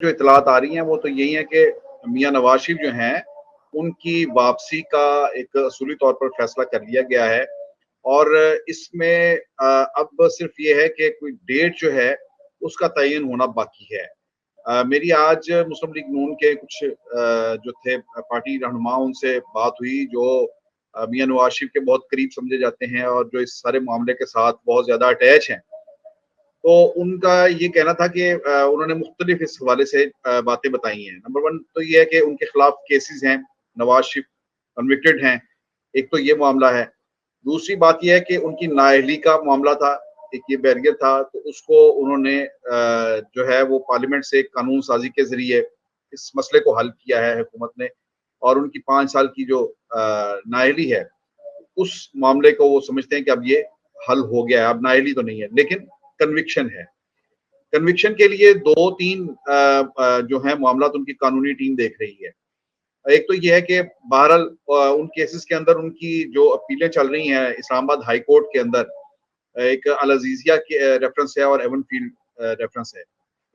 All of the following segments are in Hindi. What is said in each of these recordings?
जो इतलात आ रही हैं वो तो यही है कि मियां नवाज शरीफ जो हैं उनकी वापसी का एक असूली तौर पर फैसला कर लिया गया है और इसमें अब सिर्फ ये है कि कोई डेट जो है उसका तयन होना बाकी है। मेरी आज मुस्लिम लीग नून के कुछ जो थे पार्टी रहनुमा उनसे बात हुई जो मियां नवाज शरीफ के बहुत करीब समझे जाते हैं और जो इस सारे मामले के साथ बहुत ज्यादा अटैच हैं। तो उनका ये कहना था कि उन्होंने मुख्तलिफ इस हवाले से बातें बताई हैं। नंबर वन तो ये है कि उनके खिलाफ केसेस हैं, नवाज शरीफ कन्विक्टेड हैं, एक तो ये मामला है। दूसरी बात ये है कि उनकी नाअहली का मामला था, एक ये बैरियर था, तो उसको उन्होंने जो है वो पार्लियामेंट से कानून साजी के जरिए इस मसले को हल किया है हुकूमत ने। और उनकी 5 साल की जो नाअहली है उस मामले को वो समझते हैं कि अब ये हल हो गया है, अब नाअहली तो नहीं है लेकिन कन्विक्शन है। कन्विक्शन के लिए 2-3 जो है मामला तो उनकी कानूनी टीम देख रही है। एक तो ये है कि बहरहाल उन केसेस के अंदर उनकी जो अपीलें चल रही हैं इस्लामाबाद हाई कोर्ट के अंदर, एक अल अज़ीज़िया के रेफरेंस है और एवन फील्ड रेफरेंस है।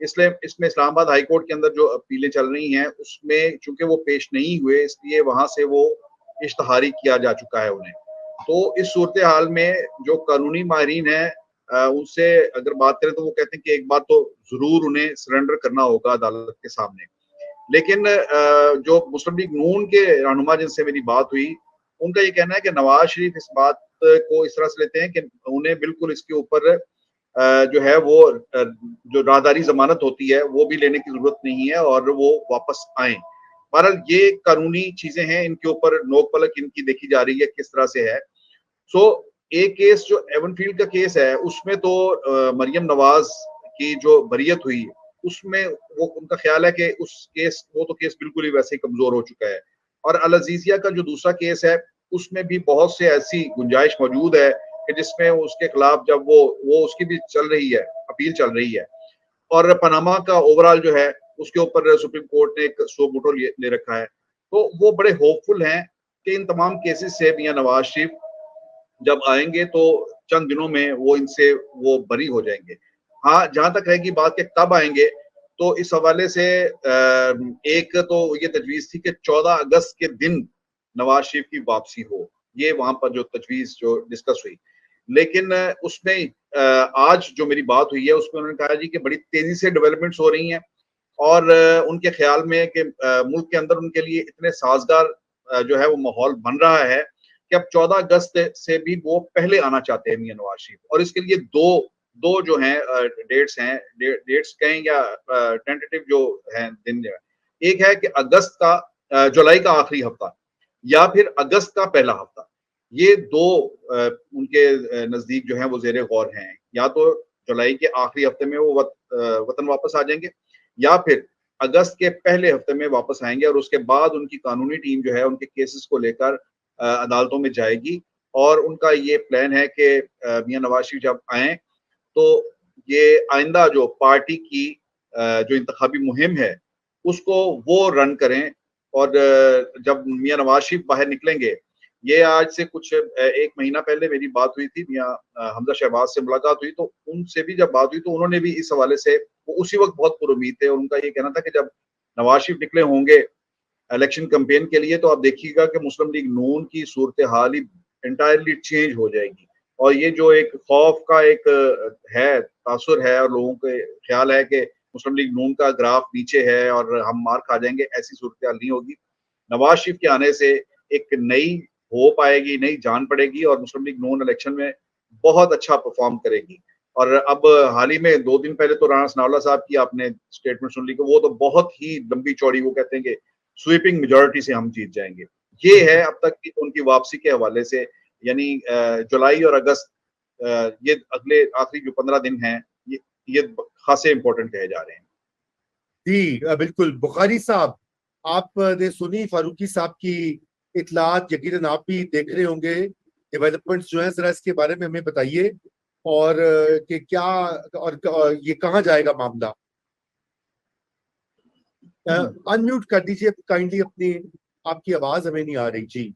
इसलिए इसमें इस्लामाबाद हाई कोर्ट के अंदर जो अपीलें चल रही हैं उसमें चूंकि वो पेश नहीं हुए इसलिए वहां से वो इश्तहारी किया जा चुका है उन्हें। तो इस सूरत हाल में जो कानूनी माहिरीन है उनसे अगर बात करें तो वो कहते हैं कि एक बात तो जरूर उन्हें सरेंडर करना होगा अदालत के सामने। लेकिन जो मुस्लिम लीग नून के रहनुमा जिनसे मेरी बात हुई उनका ये कहना है कि नवाज शरीफ इस बात को इस तरह से लेते हैं कि उन्हें बिल्कुल इसके ऊपर जो है वो जो राहदारी जमानत होती है वो भी लेने की जरूरत नहीं है और वो वापस आए। बहरहाल ये कानूनी चीजें हैं, इनके ऊपर नोक पलक इनकी देखी जा रही है किस तरह से है। सो एक केस जो एवनफील्ड का केस है उसमें तो मरियम नवाज की जो बरियत हुई उसमें वो उनका ख्याल है कि उस केस वो तो केस बिल्कुल ही वैसे ही कमजोर हो चुका है। और अल अजीजिया का जो दूसरा केस है उसमें भी बहुत से ऐसी गुंजाइश मौजूद है कि जिसमें उसके खिलाफ जब वो उसकी भी चल रही है, अपील चल रही है। और पनामा का ओवरऑल जो है उसके ऊपर सुप्रीम कोर्ट ने एक सो मोटो ले रखा है। तो वो बड़े होपफुल हैं कि इन तमाम केसेस से मियां नवाज शरीफ जब आएंगे तो चंद दिनों में वो इनसे वो बरी हो जाएंगे। हाँ, जहां तक रहेगी बात के कब आएंगे तो इस हवाले से एक तो ये तजवीज थी कि 14 अगस्त के दिन नवाज शरीफ की वापसी हो, ये वहां पर जो तजवीज जो डिस्कस हुई। लेकिन उसमें आज जो मेरी बात हुई है उसमें उन्होंने कहा जी कि बड़ी तेजी से डेवलपमेंट्स हो रही हैं और उनके ख्याल में कि मुल्क के अंदर उनके लिए इतने साजगार जो है वो माहौल बन रहा है कि अब 14 अगस्त से भी वो पहले आना चाहते हैं मियां नवाज शरीफ। और इसके लिए दो दो जो हैं डेट्स हैं, डेट्स कहें या टेंटेटिव जो हैं दिन जो है, एक है कि अगस्त का जुलाई का आखिरी हफ्ता या फिर अगस्त का पहला हफ्ता। ये दो उनके नजदीक जो है वो जेर गौर हैं। या तो जुलाई के आखिरी हफ्ते में वो वतन वापस आ जाएंगे या फिर अगस्त के पहले हफ्ते में वापस आएंगे और उसके बाद उनकी कानूनी टीम जो है उनके केसेस को लेकर अदालतों में जाएगी। और उनका ये प्लान है कि मियां नवाज शरीफ जब आए तो ये आइंदा जो पार्टी की जो इंतखाबी मुहिम है उसको वो रन करें। और जब मियां नवाज शरीफ बाहर निकलेंगे, ये आज से कुछ 1 महीना पहले मेरी बात हुई थी, मियां हमजा शहबाज से मुलाकात हुई तो उनसे भी जब बात हुई तो उन्होंने भी इस हवाले से वो उसी वक्त बहुत पुरुमीद थे और उनका ये कहना था कि जब नवाज शरीफ निकले होंगे इलेक्शन कैंपेन के लिए तो आप देखिएगा कि मुस्लिम लीग नून की सूरत हाल ही इंटायरली चेंज हो जाएगी। और ये जो एक खौफ का एक है तासुर है और लोगों के ख्याल है कि मुस्लिम लीग नून का ग्राफ नीचे है और हम मार खा जाएंगे, ऐसी सूरत हाल नहीं होगी। नवाज शरीफ के आने से एक नई होप आएगी, नई जान पड़ेगी और मुस्लिम लीग नून इलेक्शन में बहुत अच्छा परफॉर्म करेगी। और अब हाल ही में 2 दिन पहले तो राणा सनाउल्लाह साहब की आपने स्टेटमेंट सुन ली कि वो तो बहुत ही लंबी चौड़ी, वो कहते हैं कि स्वीपिंग मेजोरिटी से हम जीत जाएंगे। ये है अब तक की उनकी वापसी के हवाले से। यानी जुलाई और अगस्त ये अगले आखिरी जो 15 दिन हैं ये खासे इंपॉर्टेंट कहे जा रहे हैं। जी बिल्कुल बुखारी साहब, आपने सुनी फारूकी साहब की इतलात, यकीनन आप भी देख रहे होंगे डेवलपमेंट्स जो है, जरा इसके बारे में हमें बताइए और कि क्या और ये कहाँ जाएगा मामला। अनम्यूट कर दीजिए काइंडली अपनी, आपकी आवाज हमें नहीं आ रही जी।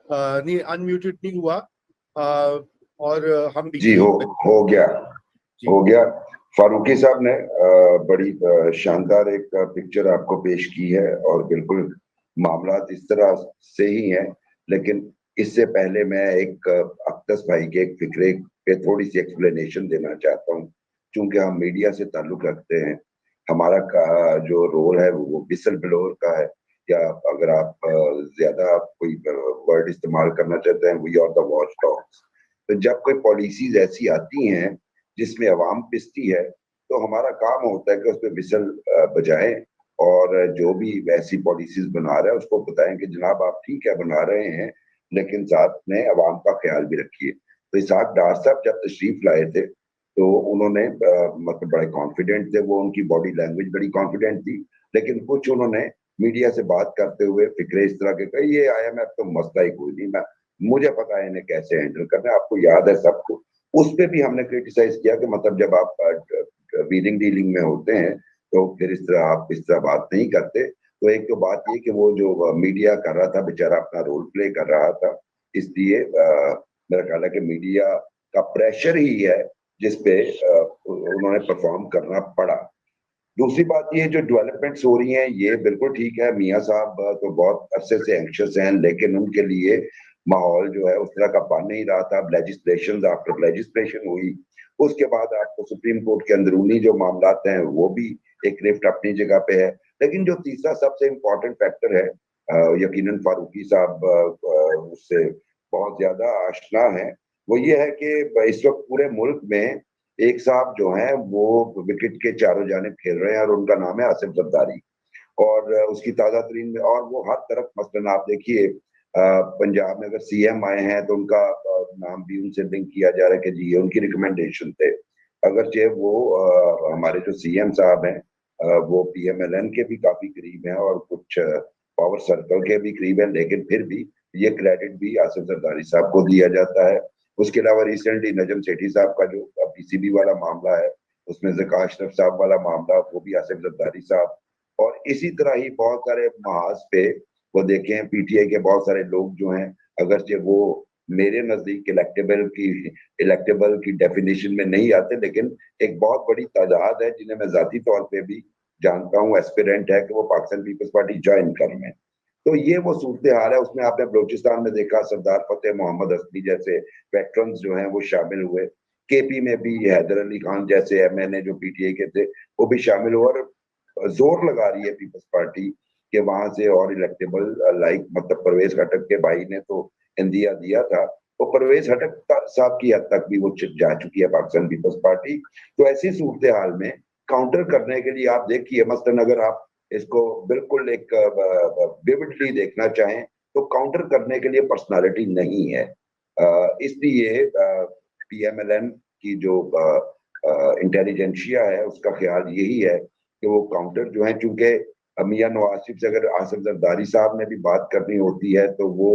नहीं, अनम्यूटेड नहीं हुआ। और हम भी जी हो गया जी। हो गया। फारूकी साहब ने बड़ी शानदार एक पिक्चर आपको पेश की है और बिल्कुल मामला इस तरह से ही हैं। लेकिन इससे पहले मैं एक अक्तस भाई के एक फिक्रे पे थोड़ी सी एक्सप्लेनेशन देना चाहता हूँ। क्योंकि हम मीडिया से ताल्लुक रखते हैं, हमारा जो रोल है वो विसल ब्लोअर का है, या अगर आप ज्यादा कोई वर्ड इस्तेमाल करना चाहते हैं, we are the watch dogs. तो जब कोई पॉलिसीज ऐसी आती हैं जिसमें अवाम पिसती है, तो हमारा काम होता है कि उस पर विसल बजाएं और जो भी ऐसी पॉलिसीज बना रहे हैं उसको बताएं कि जनाब आप ठीक है बना रहे हैं, लेकिन साथ में अवाम का ख्याल भी रखिए। तो इसहाक डार साहब जब तशरीफ लाए थे तो उन्होंने मतलब बड़े कॉन्फिडेंट थे, वो उनकी बॉडी लैंग्वेज बड़ी कॉन्फिडेंट थी। लेकिन कुछ उन्होंने मीडिया से बात करते हुए फिक्रे इस तरह के कही, ये IMF तो मसला ही कोई नहीं, मैं मुझे पता है इन्हें कैसे हैंडल करना है, आपको याद है सबको। उस पे भी हमने क्रिटिसाइज किया कि मतलब जब आप व्हीलिंग डीलिंग में होते हैं तो फिर इस तरह बात नहीं करते। तो एक तो बात ये कि वो जो मीडिया कर रहा था बेचारा अपना रोल प्ले कर रहा था, इसलिए मेरा ख्याल है कि मीडिया का प्रेशर ही है जिसपे उन्होंने परफॉर्म करना पड़ा। दूसरी बात ये जो डेवलपमेंट्स हो रही हैं ये बिल्कुल ठीक है, मियाँ साहब तो बहुत अरसे से एंक्शस हैं, लेकिन उनके लिए माहौल जो है उस तरह का बन नहीं रहा था। लेजिस्लेशन आफ्टर लेजिस्लेशन हुई, उसके बाद आपको सुप्रीम कोर्ट के अंदरूनी जो मामला हैं वो भी एक रिफ्ट अपनी जगह पे है। लेकिन जो तीसरा सबसे इम्पोर्टेंट फैक्टर है, यकीनन फारूकी साहब उससे बहुत ज्यादा आशना है, वो ये है कि इस वक्त पूरे मुल्क में एक साहब जो हैं वो विकेट के चारों जानिब खेल रहे हैं और उनका नाम है आसिफ जरदारी। और उसकी ताजा तरीन में, और वो हर तरफ, मसलन आप देखिए पंजाब में अगर CM आए हैं तो उनका नाम भी उनसे लिंक किया जा रहा है कि जी ये उनकी रिकमेंडेशन थे। अगरचे वो हमारे जो CM साहब हैं वो PMLN के भी काफी करीब हैं और कुछ पावर सर्कल के भी करीब हैं, लेकिन फिर भी ये क्रेडिट भी आसिफ जरदारी साहब को दिया जाता है। उसके अलावा रिसेंटली नजम सेठी साहब का जो PCB वाला मामला है उसमें ज़का अशरफ साहब वाला मामला, वो भी आसिफ जरदारी साहब। और इसी तरह ही बहुत सारे महाज पे वो देखें PTI के बहुत सारे लोग जो हैं, अगरचे वो मेरे नजदीक इलेक्टेबल की डेफिनेशन में नहीं आते, लेकिन एक बहुत बड़ी तादाद है जिन्हें मैं जाती तौर पे भी जानता हूँ, एस्पिरेंट है कि वो पाकिस्तान पीपल्स पार्टी ज्वाइन कर लें। तो ये वो सूरत हाल है। उसमें आपने बलूचिस्तान में देखा सरदार फतेह मोहम्मद असली जैसे वेटरन्स जो हैं वो शामिल हुए। KP में भी हैदर अली खान जैसे MNA जो PTI के थे वो भी शामिल हुए, और जोर लगा रही है पीपल्स पार्टी के वहां से और इलेक्टेबल लाइक, मतलब परवेज खटक के भाई ने तो इंदिया दिया था, वो परवेज खटक साहब की हद तक भी वो जा चुकी है पाकिस्तान पीपल्स पार्टी। तो ऐसी सूरत हाल में काउंटर करने के लिए आप देखिए, मसलन अगर आप इसको बिल्कुल एक विविडली देखना चाहें तो काउंटर करने के लिए पर्सनालिटी नहीं है। इसलिए PMLN की जो इंटेलिजेंशिया है उसका ख्याल यही है कि वो काउंटर जो है, चूंकि मियां नवाज शरीफ से अगर आसिफ जरदारी साहब ने भी बात करनी होती है तो वो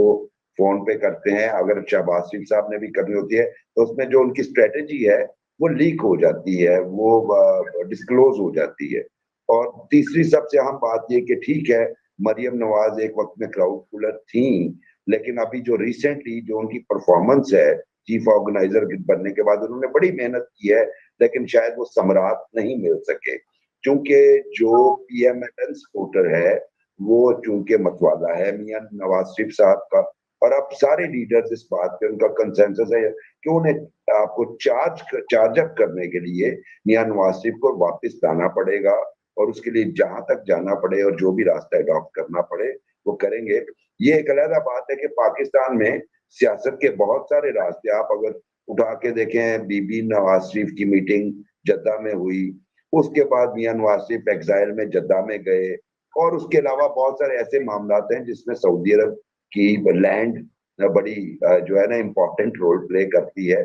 फोन पे करते हैं, अगर शहबाज शरीफ साहब ने भी करनी होती है तो उसमें जो उनकी स्ट्रेटेजी है वो लीक हो जाती है, वो डिस्क्लोज हो जाती है। और तीसरी सबसे अहम बात ये कि ठीक है मरियम नवाज एक वक्त में क्राउड पुलर थी, लेकिन अभी जो रिसेंटली जो उनकी परफॉर्मेंस है चीफ ऑर्गेनाइजर बनने के बाद, उन्होंने बड़ी मेहनत की है, लेकिन शायद वो समरात नहीं मिल सके। क्योंकि जो PMLN सपोर्टर है वो चूंकि मतवाला है मियां नवाज शरीफ साहब का, और अब सारे लीडर्स इस बात पे उनका कंसेंसस है कि उन्हें आपको चार्ज अप करने के लिए मियां नवाज शरीफ को वापस लाना पड़ेगा, और उसके लिए जहां तक जाना पड़े और जो भी रास्ता अडॉप्ट करना पड़े वो करेंगे। ये एक अलग बात है कि पाकिस्तान में सियासत के बहुत सारे रास्ते आप अगर उठा के देखें, बीबी नवाज शरीफ की मीटिंग जद्दा में हुई, उसके बाद मियां नवाज शरीफ एग्जाइल में जद्दा में गए, और उसके अलावा बहुत सारे ऐसे मामला हैं जिसमें सऊदी अरब की लैंड बड़ी जो है ना इम्पोर्टेंट रोल प्ले करती है।